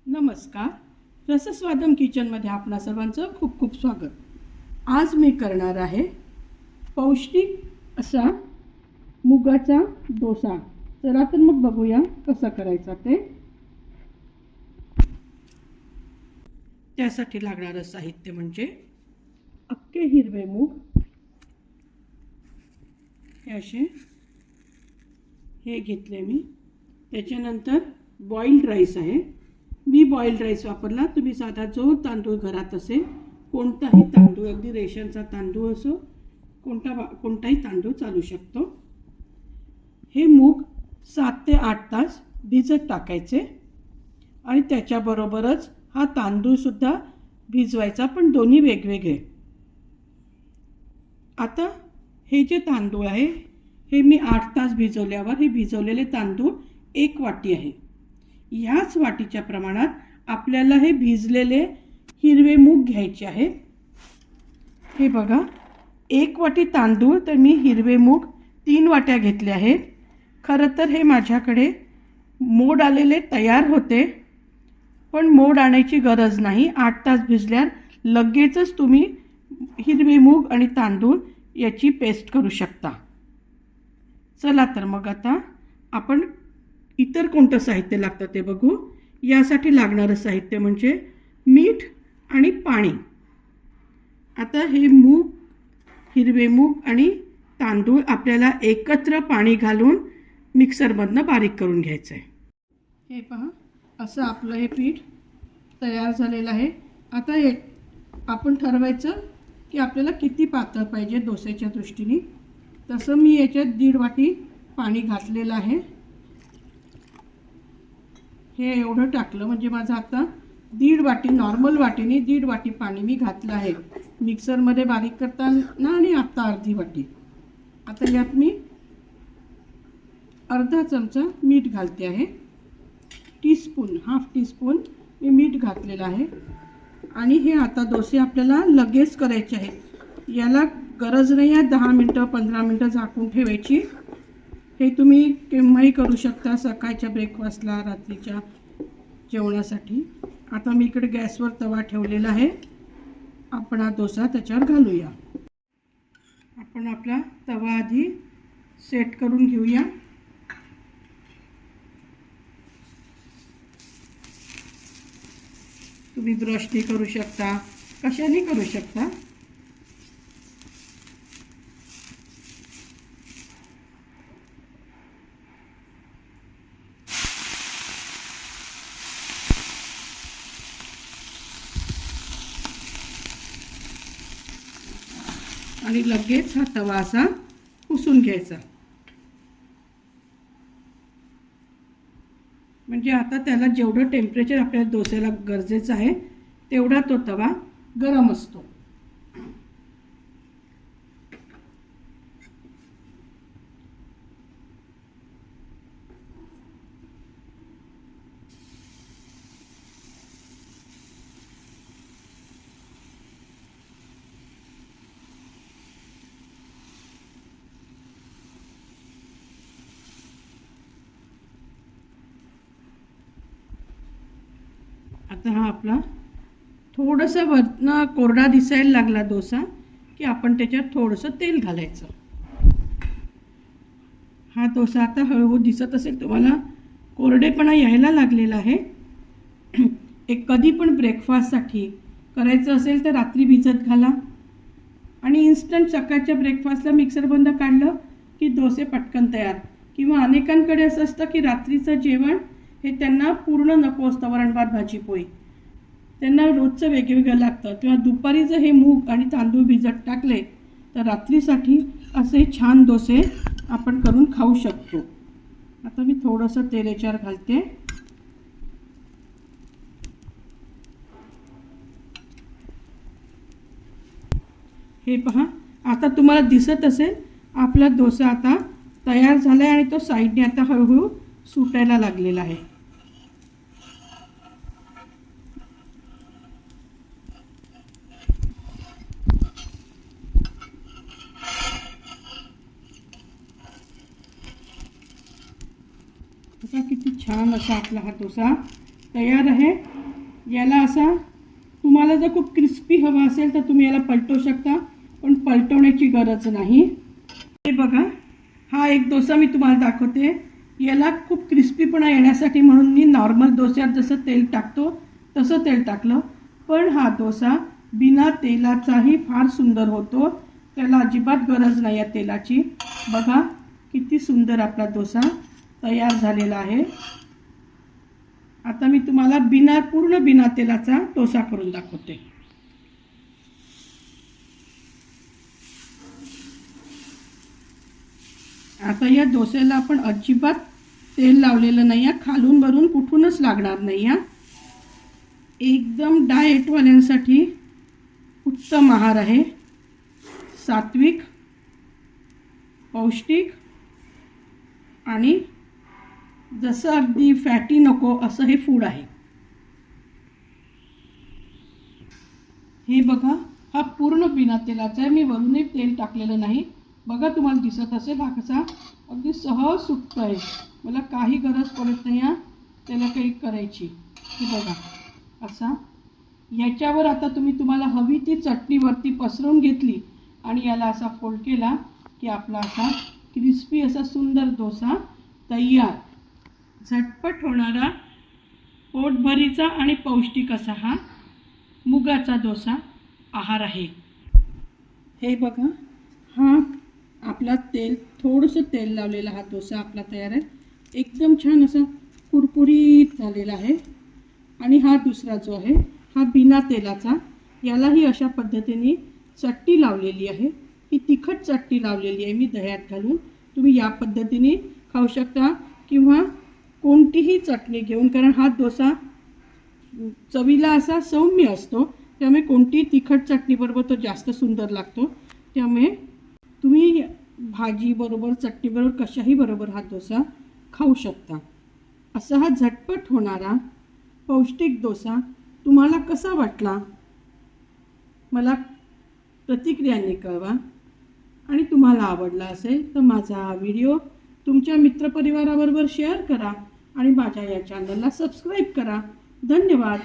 नमस्कार, रसस्वादम किचनमध्ये आपणा सर्वांचं खूप खूप स्वागत. आज मी करणार आहे पौष्टिक असा मुगाचा डोसा. चला तर मग बघूया कसा करायचा ते. त्यासाठी लागणारं साहित्य म्हणजे अख्खे हिरवे मूग, हे असे हे घेतले मी. त्याच्यानंतर बॉइल्ड राईस आहे. मी बॉइल्ड राईस वापरला. तुम्ही साधा जो तांदूळ घरात असेल, कोणताही तांदूळ, अगदी रेशनचा तांदूळ असो, कोणताही तांदूळ चालू शकतो. हे मूग 7 ते 8 तास भिजत टाकायचे आणि त्याच्याबरोबरच हा तांदूळसुद्धा भिजवायचा, पण दोन्ही वेगवेगळे. आता हे जे तांदूळ आहे हे मी 8 तास भिजवल्यावर हे भिजवलेले तांदूळ 1 वाटी आहे. ह्याच वाटीच्या प्रमाणात आपल्याला हे भिजलेले हिरवे मूग घ्यायचे आहेत. हे बघा, 1 वाटी तांदूळ तर मी हिरवे मूग 3 वाट्या घेतले आहेत. खरं तर हे माझ्याकडे मोड आलेले तयार होते, पण मोड आणायची गरज नाही. 8 तास भिजल्यावर लगेचच तुम्ही हिरवे मूग आणि तांदूळ याची पेस्ट करू शकता. चला तर मग आता आपण इतर कोणतं साहित्य लागतं ते बघू. यासाठी लागणारं साहित्य म्हणजे मीठ आणि पाणी. आता हे मूग, हिरवे मूग आणि तांदूळ आपल्याला एकत्र पाणी घालून मिक्सरमधनं बारीक करून घ्यायचं आहे. हे पहा, असं आपलं हे पीठ तयार झालेलं आहे. आता हे आपण ठरवायचं की आपल्याला किती पातळ पाहिजे डोस्याच्या दृष्टीने. तसं मी याच्यात 1.5 वाटी पाणी घातलेलं आहे. हे एवढं टाकलं म्हणजे माझं आता 1.5 वाटी, नॉर्मल वाटीने 1.5 वाटी पाणी मी घातलं आहे मिक्सरमध्ये बारीक करताना, आणि आता अर्धी वाटी. आता यात मी अर्धा चमचा मीठ घालते आहे. हाफ टीस्पून मी मीठ घातलेलं आहे. आणि हे आता डोसे आपल्याला लगेच करायचे आहेत. याला गरज नाही आहे 10 मिनटं 15 मिनटं झाकून ठेवायची. हे तुम्ही केव्हाही करू शकता, सकाळच्या ब्रेकफास्टला, रात्रीच्या जेवणासाठी. आता मी इकडे गॅसवर तवा ठेवलेला आहे. आपण हा डोसा त्याच्यावर घालूया. आपण आपला तवा आधी सेट करून घेऊया. तुम्ही ब्रशने करू शकता, कशाने करू शकता. आणि लगेच हा तवा असा पुसून घ्यायचा. म्हणजे आता त्याला जेवढं टेम्परेचर आपल्या डोस्याला गरजेचं आहे तेवढा तो तवा गरम असतो. आता हा आपला थोडंसं वरनं कोरडा दिसायला लागला डोसा की आपण त्याच्यात थोडंसं तेल घालायचं. हा डोसा आता हळूहळू दिसत असेल तुम्हाला कोरडेपणा यायला लागलेला आहे. एक कधी पण ब्रेकफास्टसाठी करायचं असेल तर रात्री भिजत घाला आणि इन्स्टंट सकाळच्या ब्रेकफास्टला मिक्सर बंद काढलं की डोसे पटकन तयार. किंवा अनेकांकडे असं असतं की रात्रीचं जेवण हे त्यांना पूर्ण नको असतं, वरण भात भाजी पोळी, त्यांना रोजचं वेगवेगळं लागतं. किंवा दुपारी जर हे मूग आणि तांदूळ भिजत टाकले तर रात्रीसाठी असे छान डोसे आपण करून खाऊ शकतो. आता मी थोडंसं तेल याच्यावर घालते. हे पहा, आता तुम्हाला दिसत असेल आपला डोसा आता तयार झाला आहे आणि तो साईडने आता हळूहळू सुटायला लागलेला आहे. आता किती छान असा आपला हा डोसा तयार आहे. याला असा तुम्हाला जर खूप क्रिस्पी हवा असेल तर तुम्ही याला पलटवू शकता, पण पलटवण्याची गरज नाही. हे बघा, हा एक डोसा मी तुम्हाला दाखवते. याला खूप क्रिस्पीपणा येण्यासाठी म्हणून मी नॉर्मल डोस्यात जसं तेल टाकतो तसं तेल टाकलं, पण हा डोसा बिना तेलाचाही फार सुंदर होतो. त्याला अजिबात गरज नाही आहे तेलाची. बघा किती सुंदर आपला डोसा तयार झालेला आहे. आता मी तुम्हाला पूर्ण बिना तेलाचा डोसा करून दाखवते. आता या डोस्याला आपण अजिबात तेल लावलेलं नाही आहे, खालून वरून कुठूनच लागणार नाही आहे. एकदम डाएटवाल्यांसाठी उत्तम आहार आहे. सात्विक, पौष्टिक आणि जसं अगदी फॅटी नको असं हे फूड आहे. हे बघा, हा पूर्ण बिना तेलाचा आहे. मी वरूनही तेल टाकलेलं नाही. बघा, तुम्हाला दिसत असेल हा कसा अगदी सहज सुटतो आहे. मला काही गरज पडत नाही त्याला काही करायची. हे बघा असा. याच्यावर आता तुम्हाला हवी ती चटणीवरती पसरवून घेतली आणि याला असा फोल्ड केला की आपला असा क्रिस्पी असा सुंदर डोसा तयार. झटपट होणारा, पोटभरीचा आणि पौष्टिक असा हा मुगाचा डोसा आहार आहे. हे बघा, हा आपला थोडंसं तेल लावलेला हा डोसा आपला तयार आहे. एकदम छान असा कुरकुरीत झालेला आहे. आणि हा दुसरा जो आहे हा बिना तेलाचा. यालाही अशा पद्धतीने चटणी लावलेली आहे. ही तिखट चटणी लावलेली आहे मी दह्यात घालून. तुम्ही या पद्धतीने खाऊ शकता किंवा कोणतीही चटणी घेऊन, कारण हा डोसा चवीला असा सौम्य असतो, त्यामुळे कोणतीही तिखट चटणीबरोबर तो जास्त सुंदर लागतो. त्यामुळे तुम्ही भाजीबरोबर, चटणीबरोबर, कशाही बरोबर हा डोसा खाऊ शकता. असा हा झटपट होणारा पौष्टिक डोसा तुम्हाला कसा वाटला मला प्रतिक्रियांनी कळवा. आणि तुम्हाला आवडला असेल तर माझा हा व्हिडिओ तुमच्या मित्रपरिवाराबरोबर शेअर करा आणि माझ्या या चॅनलला सबस्क्राईब करा. धन्यवाद.